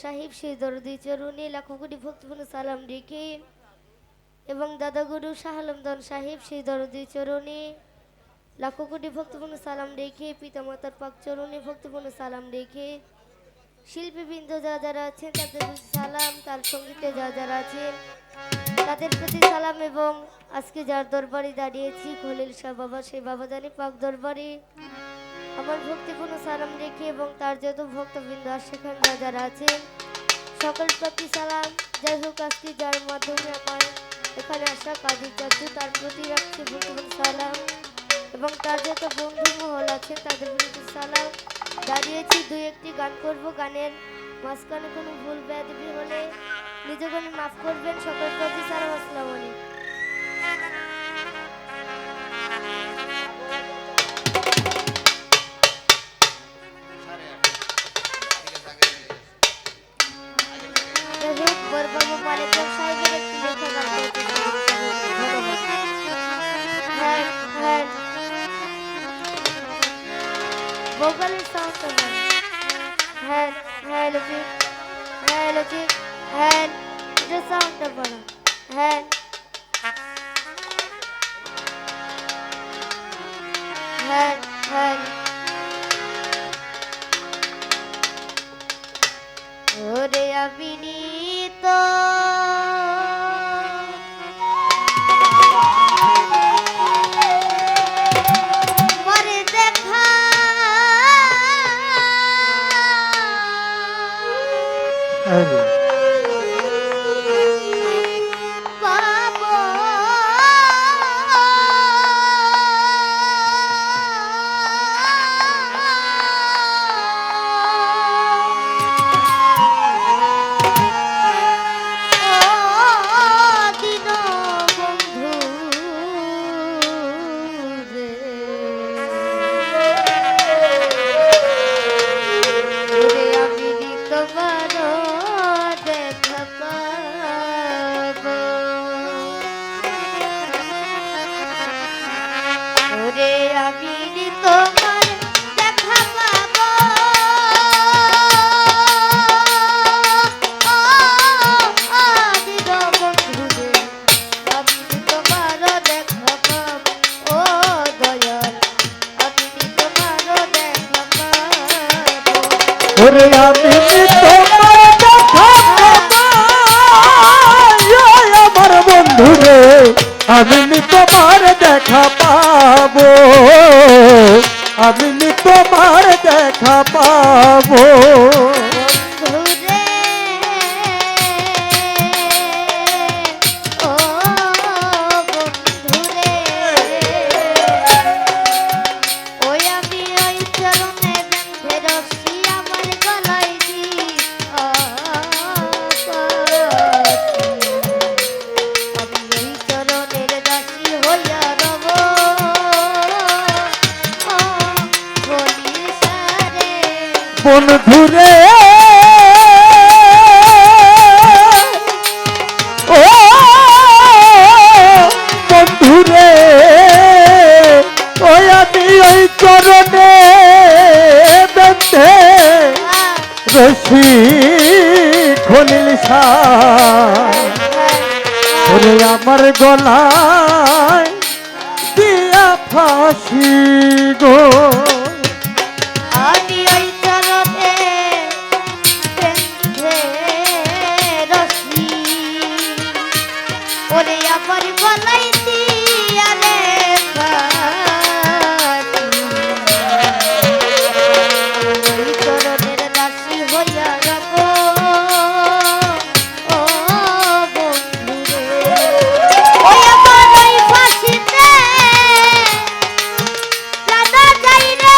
সাহেব সেই দরদি চরণে লাখো কোটি ভক্তিপূর্ণ সালাম রেখে এবং দাদা গুরু শাহ আলমদান সাহেব সেই দরদি চরণে লাখো কোটি ভক্তিপূর্ণ সালাম রেখে পিতামাতার পাক চরণে ভক্তিপূর্ণ সালাম রেখে শিল্পীবৃন্দ যারা আছেন তাদের প্রতি সালাম, তার সঙ্গীতে যারা আছেন তাদের প্রতি সালাম এবং আজকে যার দরবারে দাঁড়িয়েছি খলিল শাহ বাবা সেই বাবা জানি পাক দরবারে আমার ভক্তিপূর্ণ সালাম রেখে এবং তার যত ভক্তবৃন্দ সেখানে যারা আছেন সকল প্রতি সালাম। যাই হোক আজকে যার মাধ্যমে আমার এখানে আসা কাজী চাচু তার প্রতি রাখছি ভক্তিপূর্ণ সালাম এবং তার যত বন্ধু মহল আছেন তাদের প্রতি সালাম। দাঁড়িয়েছি দুই একটি গান করব, গানের মাঝখানে কোনো ভুল বেয়াদবি হলে নিজেকে মাফ করবেন। সকল প্রতি সালাম, আসসালামু আলাইকুম। বরবাবু মালিক সাহেবের একটি লেখা গান হ্যাঁ হ্যাঁ ভোকালের সাউন্ড হ্যাঁ হ্যাঁ লজিক হ্যাঁ লজিক হ্যাঁ এটা সাউন্ডটা বলো হ্যাঁ হ্যাঁ হ্যাঁ ওরে আবিনি তো মরে দেখা পাবো ওরে আমি তোমার দেখা আমার বন্ধু রে, আমি তোমার দেখা পাবো, আমি তোমার দেখা পাবো। বন্ধুরে ও বন্ধুরে ওই আমি ওই চরণে বেঁধে রশি খলিল শাহ ওরে আমার গলায় দিয়া ফাঁসি গো। যাই রে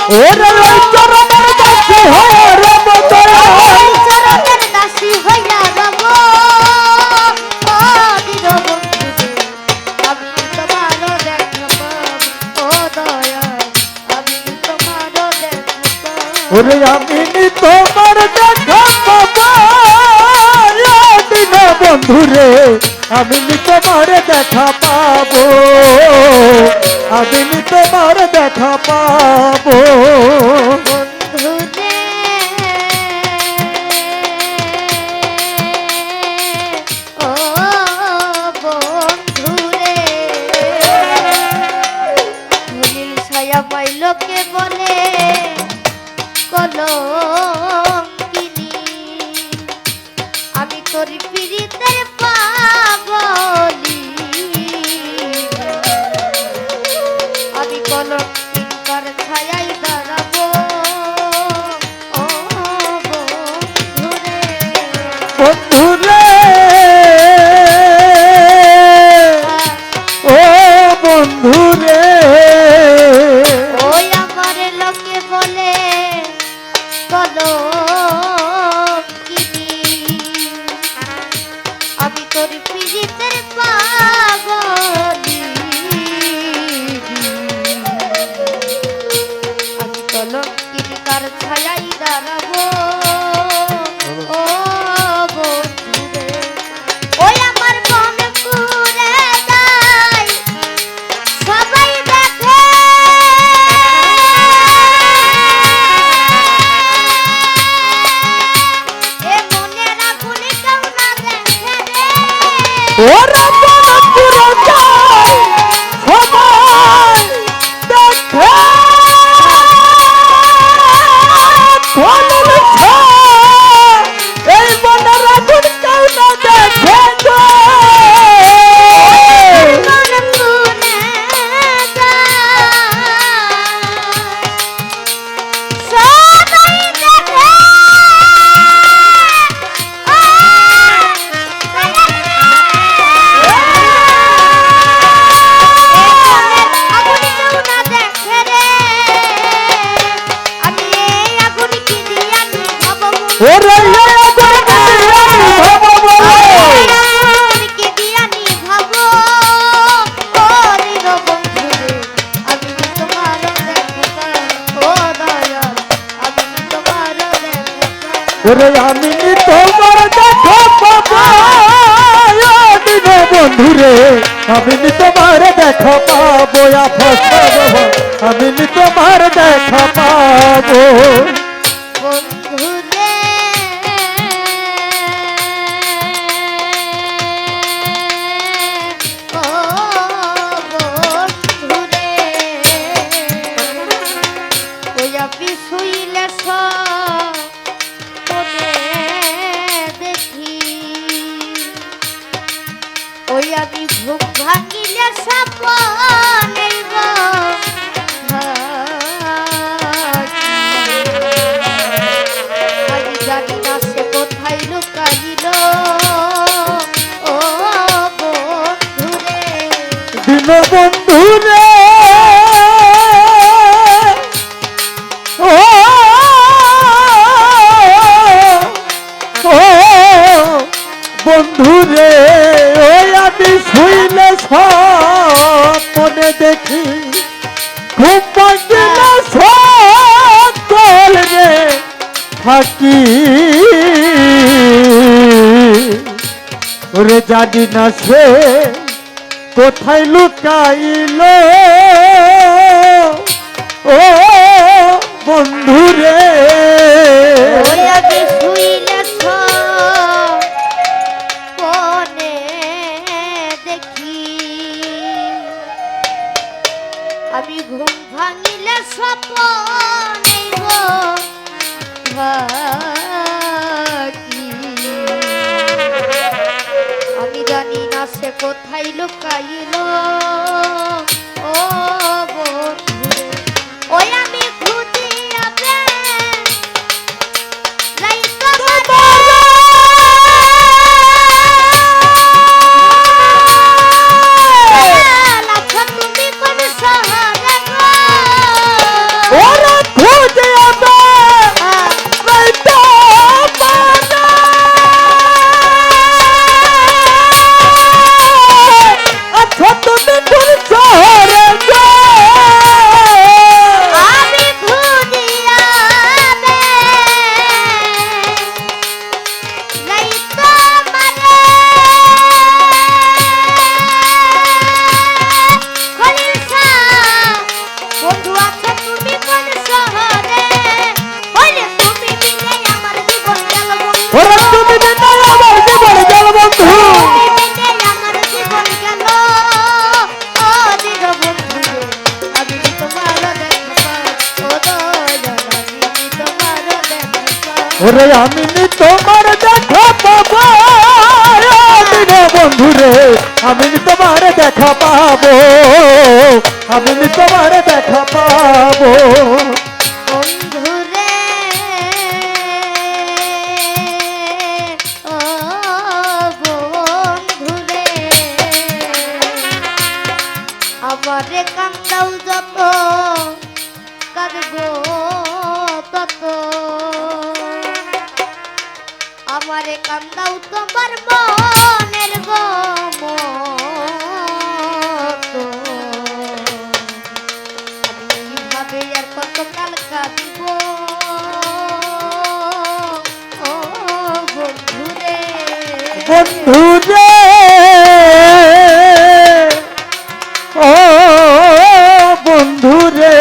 ওরে ওই চরণের দাসী হয়ে রব দয়াল ওই চরণের দাসী হইয়া রব ও দীনবন্ধু আমি তোমারও দেখা পাব ও দয়াল আমি তোমারও দেখা পাব ওরে আমি তোমার দেখা পাবো দিন বন্ধুরে আমি তোমার দেখা পাবো আমি তোমার দেখা পাবো বন্ধুরে ও বন্ধুরে ধনীর ছায়া পাই লোকে বলে কলঙ্কিনী আমি তোর পীড়িতের পাগলি আমি কলঙ্কিনকার ছায়ায় দাঁড়াবো ও বন্ধুরে বন্ধুরে ও বন্ধুরে ওই আমার লোকে বলে কলঙ্কিনী আমি তোর পীড়িতের পাগলি আমি কলঙ্কিনকার ছায়ায় দাঁড়াবো ও বন্ধুরে ওই আমার মন পুরে যায় সবাই দেখে এ মনের আগুন কেউ না দেখে রে ওরে পুরো যায় সবাই দেখে ধনুর ছায় এই মনের আগুন কেউ না দেখে গো। মন পুরে যায় সবাই দেখে ওরে আগুন ভাবো বলে ওরে আমি তোমার দেখা পাবো দিন বন্ধুরে আমি তোমার দেখা পাবো আমি তোমার দেখা পাবো বন্ধুরে ও বন্ধুরে ওই আপনি শুইলে মনে দেখি ওই আমি ঘুম ভাঙিলে সপনে আমি জানি না সে কোথায় লুকাইল ও বন্ধুরে দিন বন্ধুরে ও ও বন্ধুরে ওই আমি শুইলে স্বপ্নে দেখি ঘুম ভাঙিলে সকল রে থাকি ওরে জানি না সে কোথায় লুকাইল ও বন্ধুরে ওই আমি শুইলে সপনে দেখি আমি ঘুম ভাঙিলে সপনে থাকি আমি জানি না সে কোথায় লুকাইল ও বন্ধুরে ওই আমি খুঁজিয়া ওরে আমি নি তোমার দেখা পাবো দিন বন্ধু রে আমি নি তোমার দেখা পাবো আমি নি তোমার দেখা পাবো বন্ধুরে ও বন্ধুরে আমারে কান্দাও যত কাঁদবো তত আমারে কান্দাও তোমার মনের মতো আমি এইভাবে আর কত কাল কাঁদব ও বন্ধুরে বন্ধু রে ও বন্ধু রে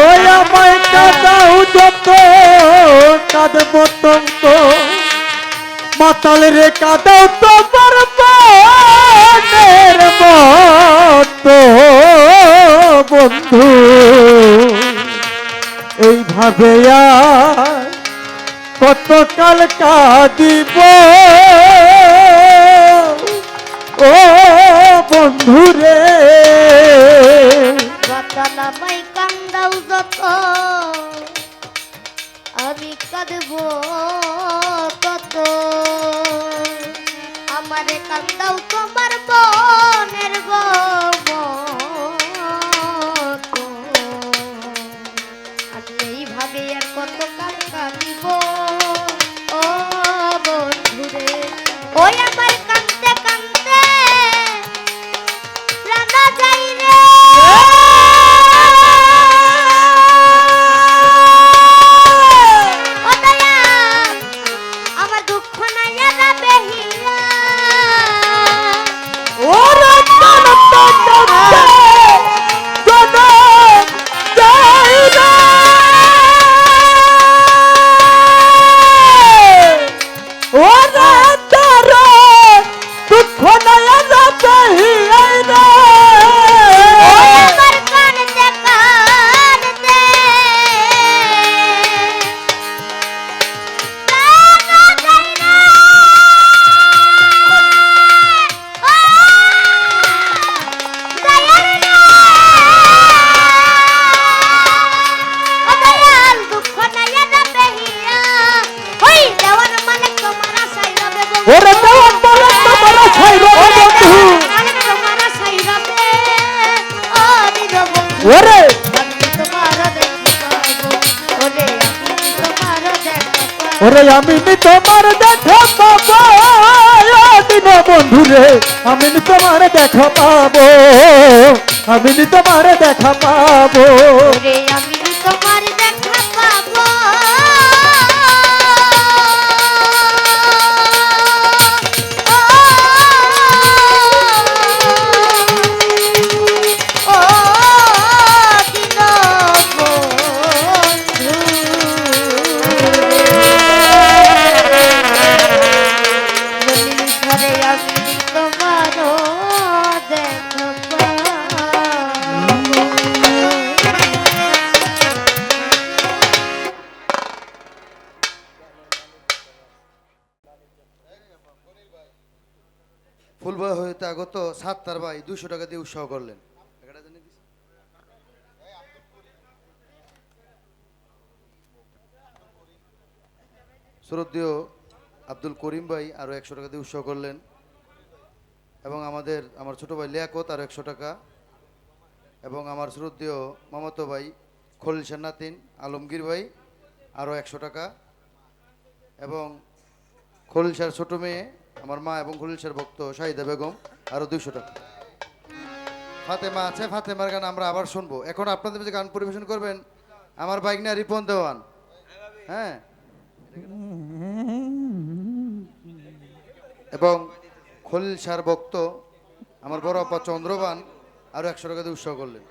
ওই আমায় কাঁদাও যত কাঁদব তত মাতাল রে কাঁদাও তোমার মনের মতো বন্ধু এইভাবে আর কতকাল কাঁদিব ও বন্ধু রে বাতালামাই কান্দাও যত আমি কাঁদব তত আমারে কান্দাও তোমার মনের মতো আমি এইভাবে আর কত কাল কাঁদিব ও বন্ধুরে ওই আমার কাঁদতে কাঁদতে প্রাণ যাই রে ও দয়াল আমার দুঃখ নাই আর বেহিয়া ওরে কাঁদতে কাঁদতে জনম যাই রে ওরে তার দুঃখ নয়া যাবেই রে ওই আমার কাঁদতে কাঁদতে প্রাণ যাই রে ও দয়াল রে ও দয়াল দুঃখ নাই আর বেহিয়া ওই দেওয়ার মালিক তোমার আশায় রবে ওরে দেওয়ান বলে তোমার ছাই রে বন্ধু মালিক তোমার আশায় রবে ও দিদ বন্ধু ওরে আমি তোমার দেখা পাবো ওরে আমি তোমার দেখা পাবো ওরে আমি নি তোমার দেখা পাবো দিন বন্ধু রে আমি নি তোমার দেখা পাবো আমি নি তোমার দেখা পাবো ওরে আমি তোমার দেখা পাবো ও দিন বন্ধু ঘরে আমি তোমার দেখা পাবো ফুলবাই হইতে আগত ৭ ভাই ২০০ টাকা দিয়ে উৎসাহ করলেন। শ্রদ্ধেয় আব্দুল করিম ভাই আরো ১০০ টাকা দিয়ে উৎসাহ করলেন এবং আমার ছোট ভাই লিয়াকত আরো ১০০ টাকা এবং আমার শ্রদ্ধেয় মামাতো ভাই খলিল নাতিন আলমগীর ভাই আরো ১০০ টাকা এবং খলিল শাহর ছোট মেয়ে আমার মা এবং খলিল শাহর ভক্ত শাহিদা বেগম আরো ২০০ টাকা। ফাতেমা আছে, ফাতেমার গান আমরা আবার শুনবো। এখন আপনাদের যে গান পরিবেশন করবেন আমার বাইকনা রিপন দেওয়ান, হ্যাঁ, এবং খলিল শাহর ভক্ত আমার বড় আপা চন্দ্রবান আরো ১০০ টাকা দিয়ে উৎসাহ করলেন।